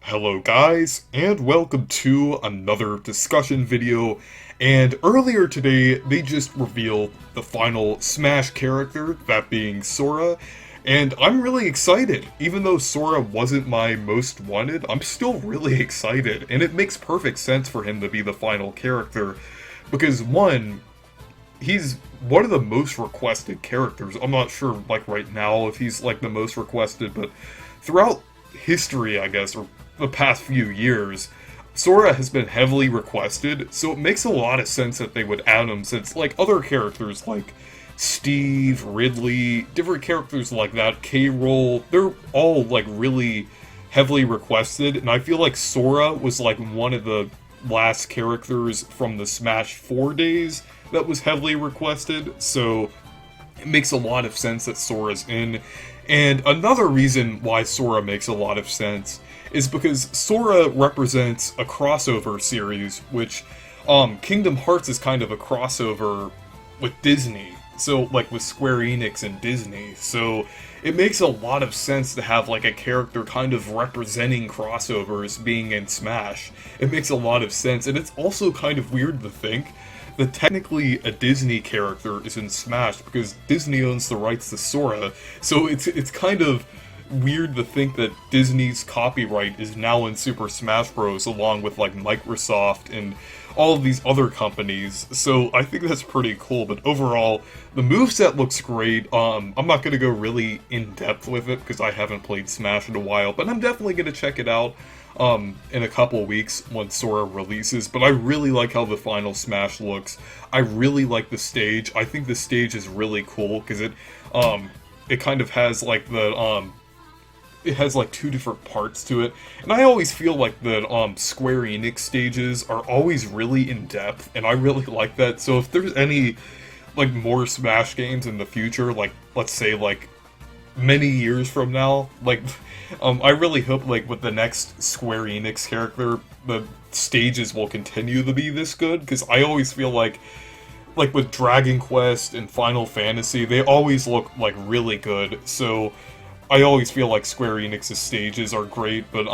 Hello guys, and welcome to another discussion video. And earlier today, they just revealed the final Smash character, that being Sora. And I'm really excited. Even though Sora wasn't my most wanted, I'm still really excited. And it makes perfect sense for him to be the final character. Because one, he's one of the most requested characters. I'm not sure, like, right now if he's, like, the most requested, but throughout history, I guess, or the past few years, Sora has been heavily requested, so it makes a lot of sense that they would add him, since, like, other characters, like Steve, Ridley, different characters like that, K-Rool, they're all, like, really heavily requested, and I feel like Sora was, like, one of the last characters from the Smash 4 days that was heavily requested, so it makes a lot of sense that Sora's in. And another reason why Sora makes a lot of sense is because Sora represents a crossover series, which Kingdom Hearts is kind of a crossover with Disney, so like with Square Enix and Disney, so it makes a lot of sense to have like a character kind of representing crossovers being in Smash. It makes a lot of sense, and it's also kind of weird to think that technically a Disney character is in Smash because Disney owns the rights to Sora, so it's kind of weird to think that Disney's copyright is now in Super Smash Bros. Along with like Microsoft and all of these other companies, so I think that's pretty cool. But overall, the moveset looks great. I'm not going to go really in-depth with it because I haven't played Smash in a while, but I'm definitely going to check it out in a couple weeks when Sora releases. But I really like how the final Smash looks. I really like the stage. I think the stage is really cool because it kind of has like the it has like two different parts to it, and I always feel like the Square Enix stages are always really in depth, and I really like that. So if there's any like more Smash games in the future, like let's say like many years from now, like I really hope like with the next Square Enix character, the stages will continue to be this good, because I always feel like with Dragon Quest and Final Fantasy, they always look like really good. So I always feel like Square Enix's stages are great, but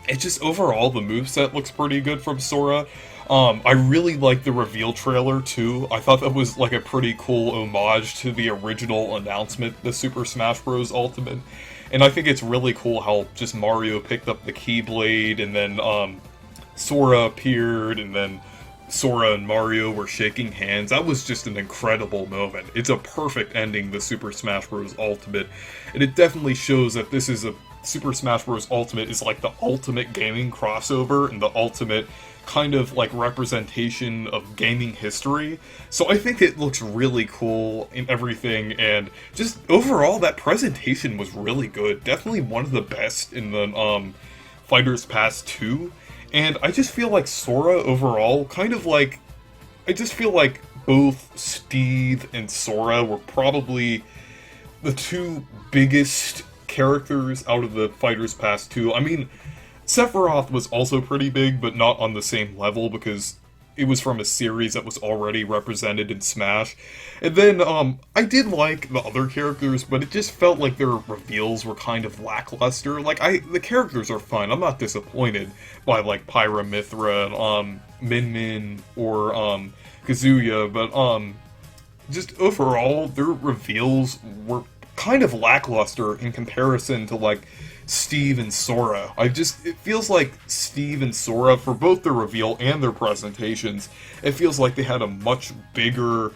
it's just overall the moveset looks pretty good from Sora. I really like the reveal trailer too. I thought that was like a pretty cool homage to the original announcement, the Super Smash Bros. Ultimate. And I think it's really cool how just Mario picked up the Keyblade, and then Sora appeared, and then Sora and Mario were shaking hands. That was just an incredible moment. It's a perfect ending to Super Smash Bros. Ultimate, and it definitely shows that this is a Super Smash Bros. Ultimate is like the ultimate gaming crossover and the ultimate kind of like representation of gaming history. So I think it looks really cool in everything, and just overall that presentation was really good. Definitely one of the best in the Fighters Pass 2. And I just feel like Sora overall, kind of like, I just feel like both Steve and Sora were probably the two biggest characters out of the Fighters Pass 2. I mean, Sephiroth was also pretty big, but not on the same level because it was from a series that was already represented in Smash. And then, I did like the other characters, but it just felt like their reveals were kind of lackluster. Like, the characters are fun. I'm not disappointed by, like, Pyra/Mythra, Min Min, or, Kazuya, but, just overall, their reveals were kind of lackluster in comparison to, like, Steve and Sora. It feels like Steve and Sora, for both their reveal and their presentations, it feels like they had a much bigger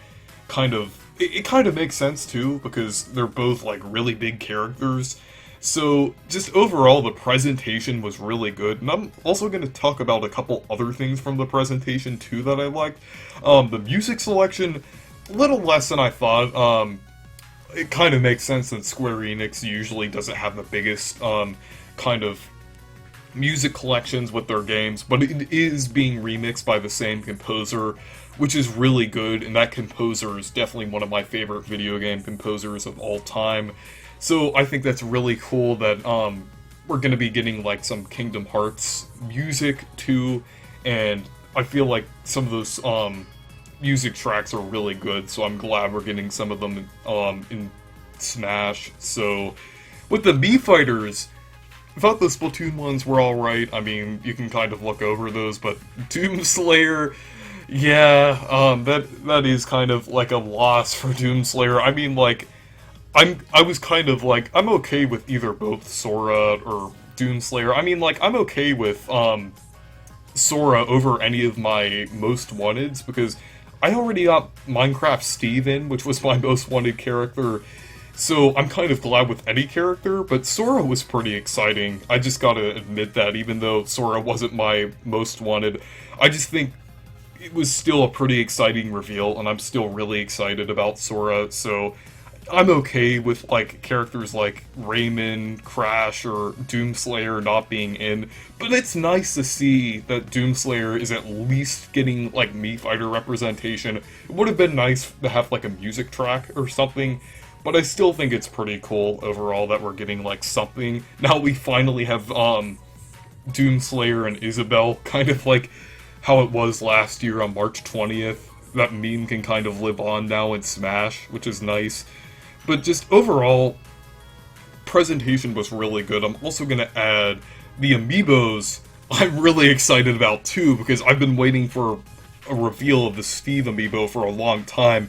kind of, it kind of makes sense too, because they're both like really big characters. So just overall, the presentation was really good, and I'm also going to talk about a couple other things from the presentation too that I liked. The music selection, a little less than I thought. It kind of makes sense that Square Enix usually doesn't have the biggest kind of music collections with their games, but it is being remixed by the same composer, which is really good, and that composer is definitely one of my favorite video game composers of all time. So I think that's really cool that we're going to be getting like some Kingdom Hearts music too, and I feel like some of those music tracks are really good, so I'm glad we're getting some of them in Smash. So with the Mii Fighters, thought the Splatoon ones were alright. I mean, you can kind of look over those, but Doomslayer, yeah, that is kind of like a loss for Doomslayer. I mean, like, I was kind of like, I'm okay with either both Sora or Doomslayer. I mean, like, I'm okay with, Sora over any of my most wanteds, because I already got Minecraft Steve in, which was my most wanted character, so I'm kind of glad with any character, but Sora was pretty exciting. I just gotta admit that, even though Sora wasn't my most wanted, I just think it was still a pretty exciting reveal, and I'm still really excited about Sora, so I'm okay with, like, characters like Raymond, Crash, or Doomslayer not being in, but it's nice to see that Doomslayer is at least getting, like, Mii Fighter representation. It would have been nice to have, like, a music track or something, but I still think it's pretty cool overall that we're getting, like, something. Now we finally have, Doomslayer and Isabelle, kind of like how it was last year on March 20th. That meme can kind of live on now in Smash, which is nice. But just overall, presentation was really good. I'm also going to add the Amiibos I'm really excited about too, because I've been waiting for a reveal of the Steve Amiibo for a long time,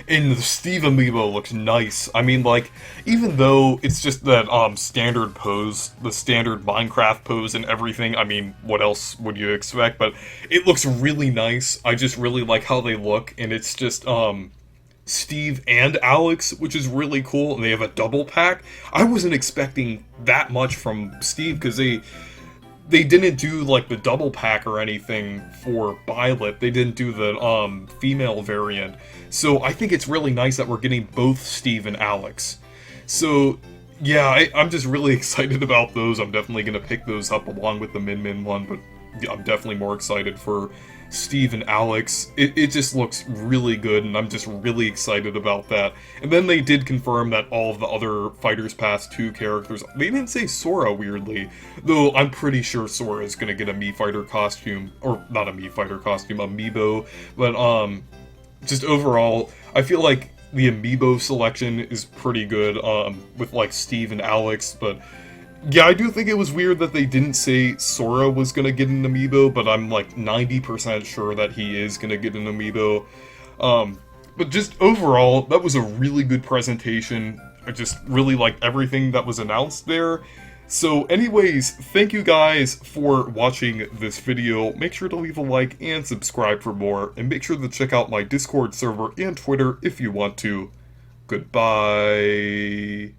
and the Steve Amiibo looks nice. I mean, like, even though it's just that standard pose, the standard Minecraft pose and everything, I mean, what else would you expect? But it looks really nice. I just really like how they look, and it's just Steve and Alex, which is really cool, and they have a double pack. I wasn't expecting that much from Steve, because they didn't do, like, the double pack or anything for Violet. They didn't do the, female variant. So I think it's really nice that we're getting both Steve and Alex. So, yeah, I'm just really excited about those. I'm definitely gonna pick those up along with the Min Min one, but I'm definitely more excited for Steve and Alex. It just looks really good, and I'm just really excited about that. And then they did confirm that all of the other Fighters Pass 2 characters, they didn't say Sora, weirdly, though I'm pretty sure Sora is gonna get a Mii Fighter costume, or not a Mii Fighter costume, Amiibo, but just overall, I feel like the Amiibo selection is pretty good, with like Steve and Alex, but yeah, I do think it was weird that they didn't say Sora was gonna get an Amiibo, but I'm like 90% sure that he is gonna get an Amiibo. But just overall, that was a really good presentation. I just really liked everything that was announced there. So anyways, thank you guys for watching this video. Make sure to leave a like and subscribe for more, and make sure to check out my Discord server and Twitter if you want to. Goodbye.